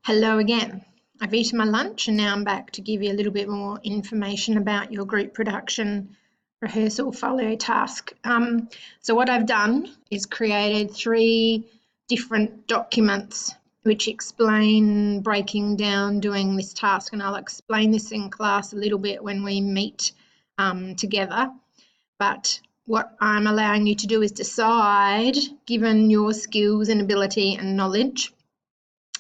Hello again. I've eaten my lunch and now I'm back to give you a little bit more information about your group production rehearsal folio task. So what I've done is created 3 different documents which explain breaking down doing this task, and I'll explain this in class a little bit when we meet together. But what I'm allowing you to do is decide, given your skills and ability and knowledge,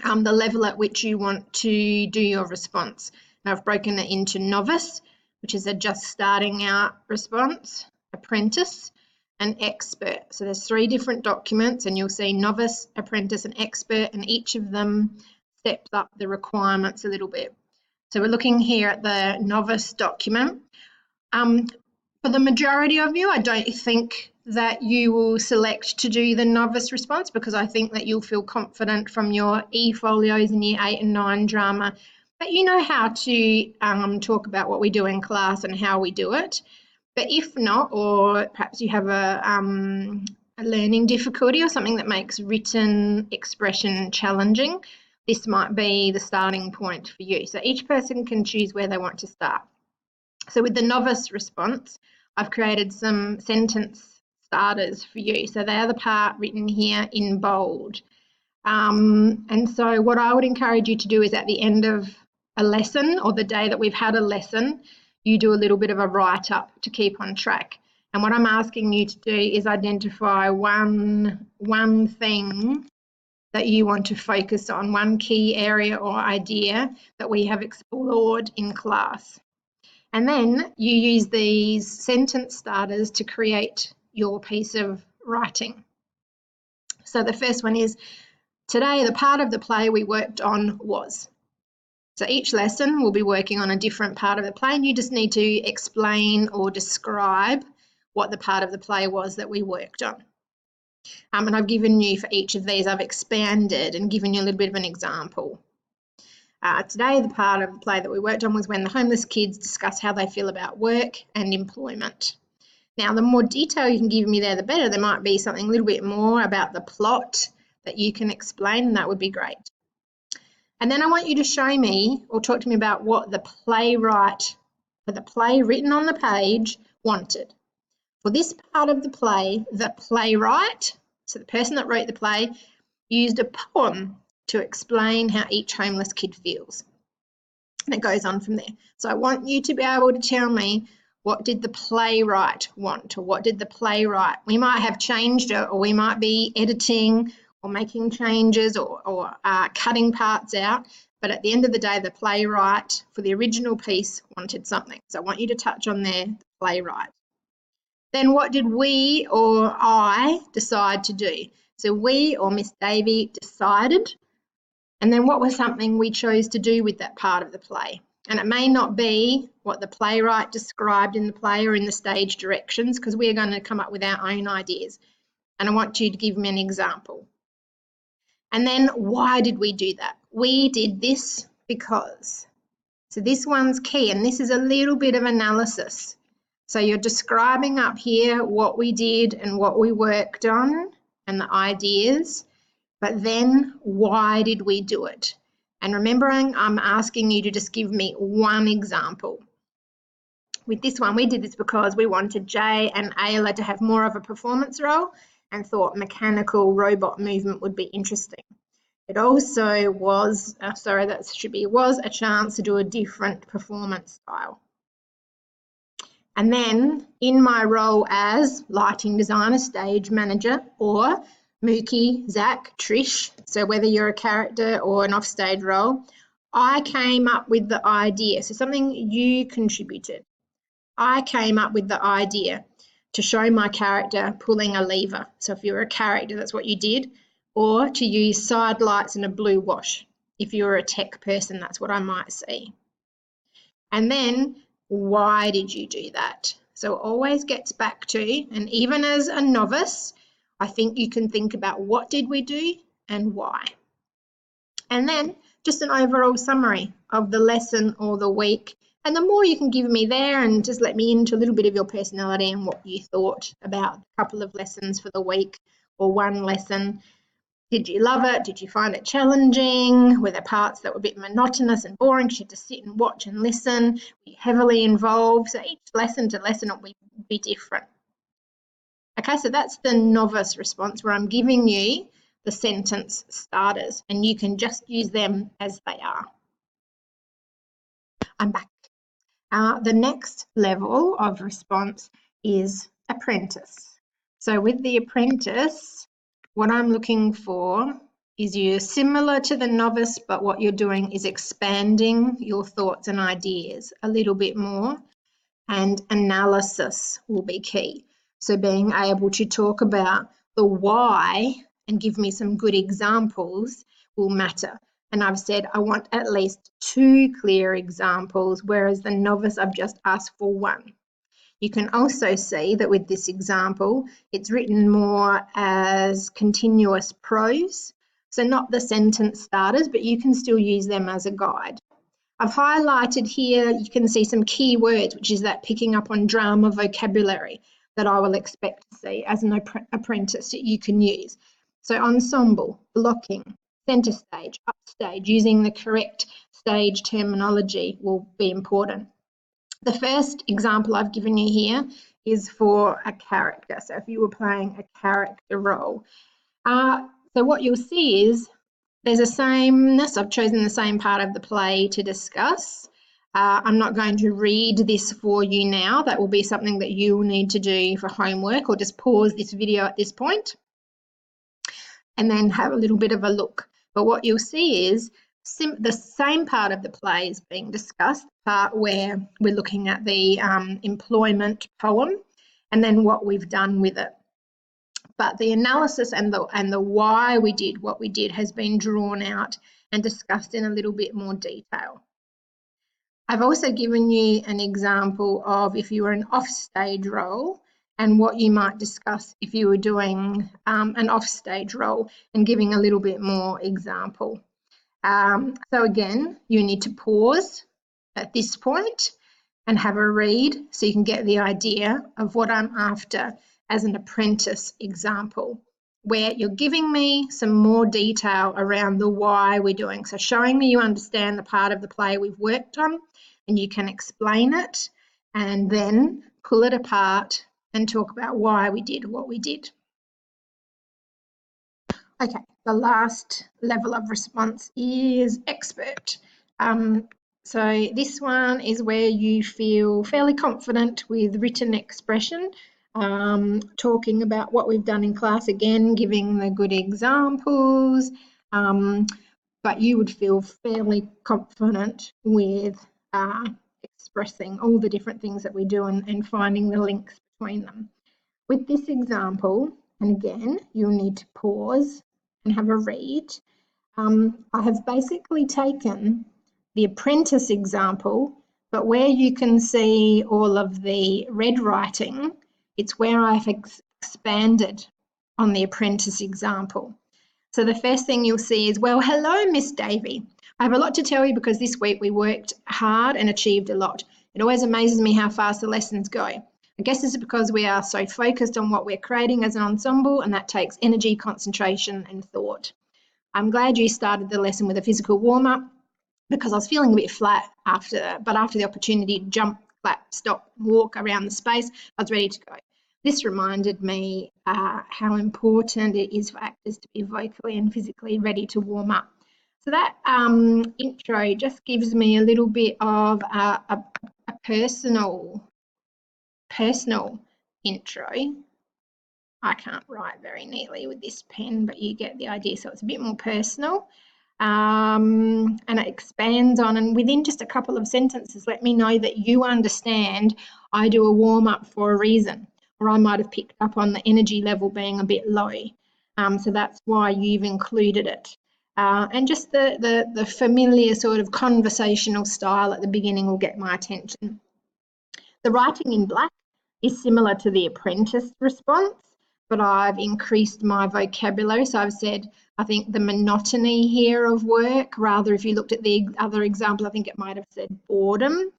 the level at which you want to do your response. Now I've broken it into Novice, which is a just starting out response, Apprentice, and Expert. So there's 3 different documents, and you'll see Novice, Apprentice, and Expert, and each of them steps up the requirements a little bit. So we're looking here at the Novice document. For the majority of you, I don't think that you will select to do the Novice response, because I think that you'll feel confident from your e-folios in Year 8 and 9 drama that you know how to talk about what we do in class and how we do it. But if not, or perhaps you have a learning difficulty or something that makes written expression challenging, this might be the starting point for you. So each person can choose where they want to start. So with the Novice response, I've created some sentence starters for you. So they are the part written here in bold. And so what I would encourage you to do is at the end of a lesson, or the day that we've had a lesson, you do a little bit of a write-up to keep on track. And what I'm asking you to do is identify one thing that you want to focus on, one key area or idea that we have explored in class. And then you use these sentence starters to create your piece of writing. So the first one is, today the part of the play we worked on was. So each lesson we'll be working on a different part of the play, and you just need to explain or describe what the part of the play was that we worked on. And I've given you, for each of these, I've expanded and given you a little bit of an example. Today, the part of the play that we worked on was when the homeless kids discuss how they feel about work and employment. Now, the more detail you can give me there, the better. There might be something a little bit more about the plot that you can explain, and that would be great. And then I want you to show me or talk to me about what the playwright, for the play written on the page, wanted. For this part of the play, the playwright, so the person that wrote the play, used a poem to explain how each homeless kid feels. And it goes on from there. So I want you to be able to tell me, what did the playwright want, or what did the playwright, we might have changed it, or we might be editing or making changes or cutting parts out, but at the end of the day, the playwright for the original piece wanted something. So I want you to touch on there, the playwright. Then what did we or I decide to do? So we or Miss Davey decided. And then what was something we chose to do with that part of the play? And it may not be what the playwright described in the play or in the stage directions, because we're going to come up with our own ideas. And I want you to give me an example. And then why did we do that? We did this because. So this one's key, and this is a little bit of analysis. So you're describing up here what we did and what we worked on and the ideas. But then why did we do it? And remembering, I'm asking you to just give me one example. With this one, we did this because we wanted Jay and Ayla to have more of a performance role and thought mechanical robot movement would be interesting. It also was, was a chance to do a different performance style. And then in my role as lighting designer, stage manager, or Mookie, Zach, Trish, so whether you're a character or an offstage role, I came up with the idea. So something you contributed. I came up with the idea to show my character pulling a lever. So if you're a character, that's what you did. Or to use side lights and a blue wash. If you're a tech person, that's what I might see. And then, why did you do that? So it always gets back to, and even as a novice, I think you can think about what did we do and why. And then just an overall summary of the lesson or the week. And the more you can give me there, and just let me into a little bit of your personality and what you thought about a couple of lessons for the week or one lesson, Did you love it? Did you find it challenging? Were there parts that were a bit monotonous and boring? Did you have to sit and watch and listen? Were you heavily involved? So each lesson to lesson will be different. Okay, so that's the novice response where I'm giving you the sentence starters and you can just use them as they are. I'm back. The next level of response is apprentice. So with the apprentice, what I'm looking for is you're similar to the novice, but what you're doing is expanding your thoughts and ideas a little bit more, and analysis will be key. So being able to talk about the why and give me some good examples will matter. And I've said I want at least 2 clear examples, whereas the novice I've just asked for 1. You can also see that with this example, it's written more as continuous prose. So not the sentence starters, but you can still use them as a guide. I've highlighted here, you can see some key words, which is that picking up on drama vocabulary that I will expect to see as an apprentice that you can use. So ensemble, blocking, centre stage, upstage, using the correct stage terminology will be important. The first example I've given you here is for a character. So if you were playing a character role. So what you'll see is there's a sameness. I've chosen the same part of the play to discuss. I'm not going to read this for you now. That will be something that you will need to do for homework, or just pause this video at this point and then have a little bit of a look. But what you'll see is the same part of the play is being discussed, part where we're looking at the employment poem and then what we've done with it. But the analysis and the why we did what we did has been drawn out and discussed in a little bit more detail. I've also given you an example of if you were an offstage role and what you might discuss if you were doing an offstage role, and giving a little bit more example. So again, you need to pause at this point and have a read so you can get the idea of what I'm after as an apprentice example, where you're giving me some more detail around the why we're doing. So showing me you understand the part of the play we've worked on and you can explain it, and then pull it apart and talk about why we did what we did. Okay, the last level of response is expert. So this one is where you feel fairly confident with written expression, talking about what we've done in class, again, giving the good examples, but you would feel fairly confident with expressing all the different things that we do and finding the links between them. With this example, and again, you'll need to pause and have a read. I have basically taken the apprentice example, but where you can see all of the red writing, it's where I've expanded on the apprentice example. So the first thing you'll see is, well, hello, Miss Davey. I have a lot to tell you because this week we worked hard and achieved a lot. It always amazes me how fast the lessons go. I guess this is because we are so focused on what we're creating as an ensemble, and that takes energy, concentration, and thought. I'm glad you started the lesson with a physical warm-up because I was feeling a bit flat after the opportunity to jump, clap, stop, walk around the space, I was ready to go. This reminded me how important it is for actors to be vocally and physically ready to warm up. So that intro just gives me a little bit of a personal intro. I can't write very neatly with this pen, but you get the idea. So it's a bit more personal, and it expands on, and within just a couple of sentences, let me know that you understand I do a warm up for a reason, or I might have picked up on the energy level being a bit low. So that's why you've included it. And just the familiar sort of conversational style at the beginning will get my attention. The writing in black is similar to the apprentice response, but I've increased my vocabulary. So I've said, I think the monotony here of work, rather if you looked at the other example, I think it might have said boredom.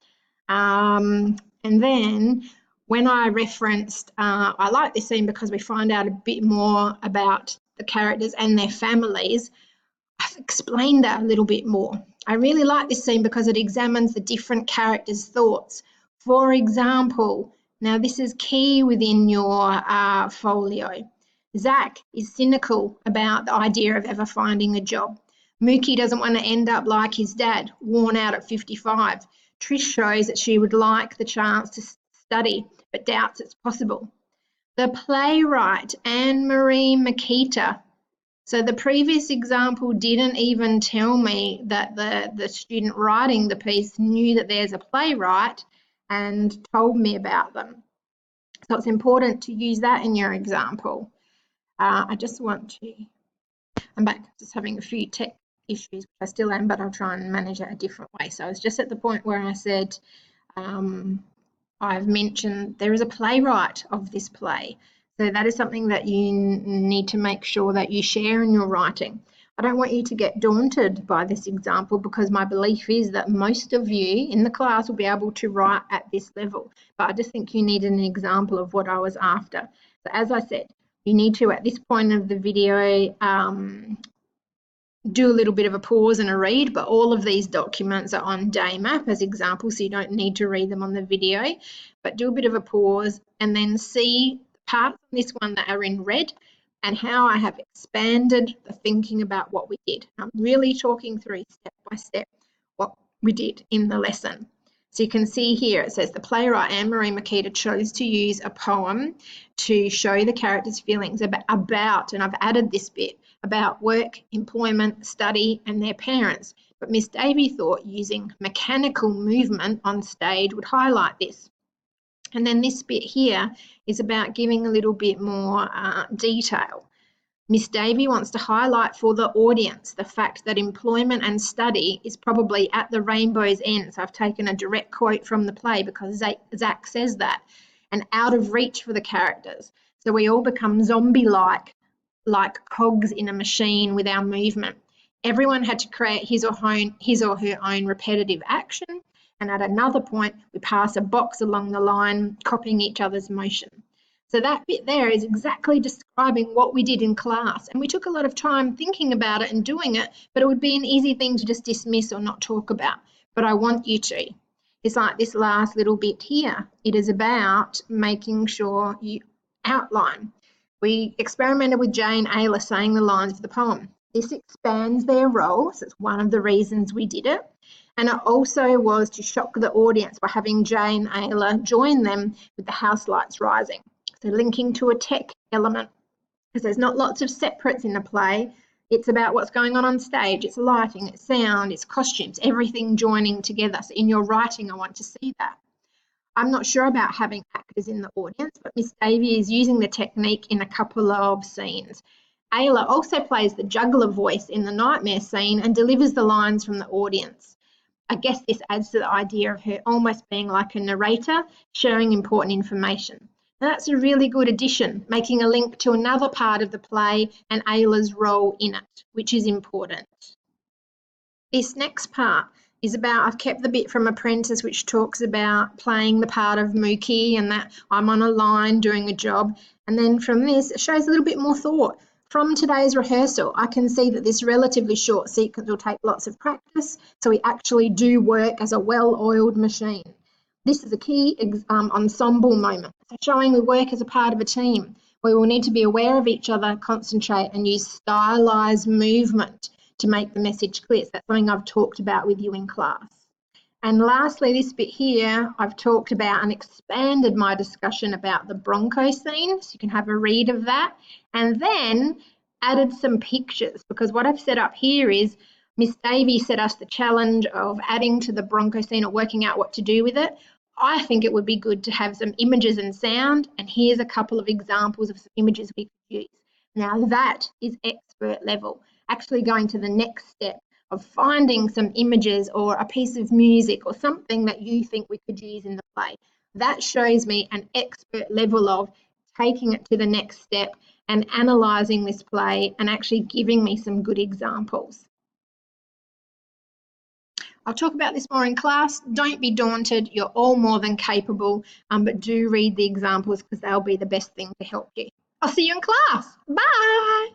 And then when I referenced, I like this scene because we find out a bit more about the characters and their families, I've explained that a little bit more. I really like this scene because it examines the different characters' thoughts. For example, now this is key within your folio. Zach is cynical about the idea of ever finding a job. Mookie doesn't want to end up like his dad, worn out at 55. Trish shows that she would like the chance to study, but doubts it's possible. The playwright, Anne-Marie Makita. So the previous example didn't even tell me that the student writing the piece knew that there's a playwright and told me about them. So it's important to use that in your example. I just want to, I'm back just having a few tech issues, which I still am, but I'll try and manage it a different way. So I was just at the point where I said, I've mentioned there is a playwright of this play. So that is something that you need to make sure that you share in your writing. I don't want you to get daunted by this example because my belief is that most of you in the class will be able to write at this level. But I just think you need an example of what I was after. So as I said, you need to, at this point of the video, do a little bit of a pause and a read, but all of these documents are on day map as examples, so you don't need to read them on the video, but do a bit of a pause and then see parts of this one that are in red and how I have expanded the thinking about what we did. I'm really talking through step by step what we did in the lesson. So you can see here it says the playwright Anne-Marie Makita chose to use a poem to show the characters' feelings about, and I've added this bit, about work, employment, study and their parents. But Miss Davey thought using mechanical movement on stage would highlight this. And then this bit here is about giving a little bit more detail. Miss Davey wants to highlight for the audience the fact that employment and study is probably at the rainbow's end. So I've taken a direct quote from the play because Zach says that, and out of reach for the characters. So we all become zombie-like, like cogs in a machine with our movement. Everyone had to create his or her own repetitive action, and at another point we pass a box along the line, copying each other's motion. So that bit there is exactly describing what we did in class, and we took a lot of time thinking about it and doing it, but it would be an easy thing to just dismiss or not talk about, but I want you to. It's like this last little bit here. It is about making sure you outline. We experimented with Jane Ayler saying the lines of the poem. This expands their role, so it's one of the reasons we did it. And it also was to shock the audience by having Jane Ayler join them with the house lights rising. So linking to a tech element, because there's not lots of separates in the play. It's about what's going on stage. It's lighting, it's sound, it's costumes, everything joining together. So in your writing, I want to see that. I'm not sure about having actors in the audience, but Miss Davey is using the technique in a couple of scenes. Ayla also plays the juggler voice in the nightmare scene and delivers the lines from the audience. I guess this adds to the idea of her almost being like a narrator, sharing important information. Now that's a really good addition, making a link to another part of the play and Ayla's role in it, which is important. This next part is about, I've kept the bit from Apprentice which talks about playing the part of Mookie and that I'm on a line doing a job. And then from this, it shows a little bit more thought. From today's rehearsal, I can see that this relatively short sequence will take lots of practice, so we actually do work as a well-oiled machine. This is a key ensemble moment, so showing we work as a part of a team. We will need to be aware of each other, concentrate and use stylised movement to make the message clear. So that's something I've talked about with you in class. And lastly, this bit here, I've talked about and expanded my discussion about the Bronco scene, so you can have a read of that, and then added some pictures, because what I've set up here is Miss Davey set us the challenge of adding to the Bronco scene or working out what to do with it. I think it would be good to have some images and sound, and here's a couple of examples of some images we could use. Now that is expert level, actually going to the next step of finding some images or a piece of music or something that you think we could use in the play. That shows me an expert level of taking it to the next step and analysing this play and actually giving me some good examples. I'll talk about this more in class. Don't be daunted. You're all more than capable, but do read the examples because they'll be the best thing to help you. I'll see you in class. Bye.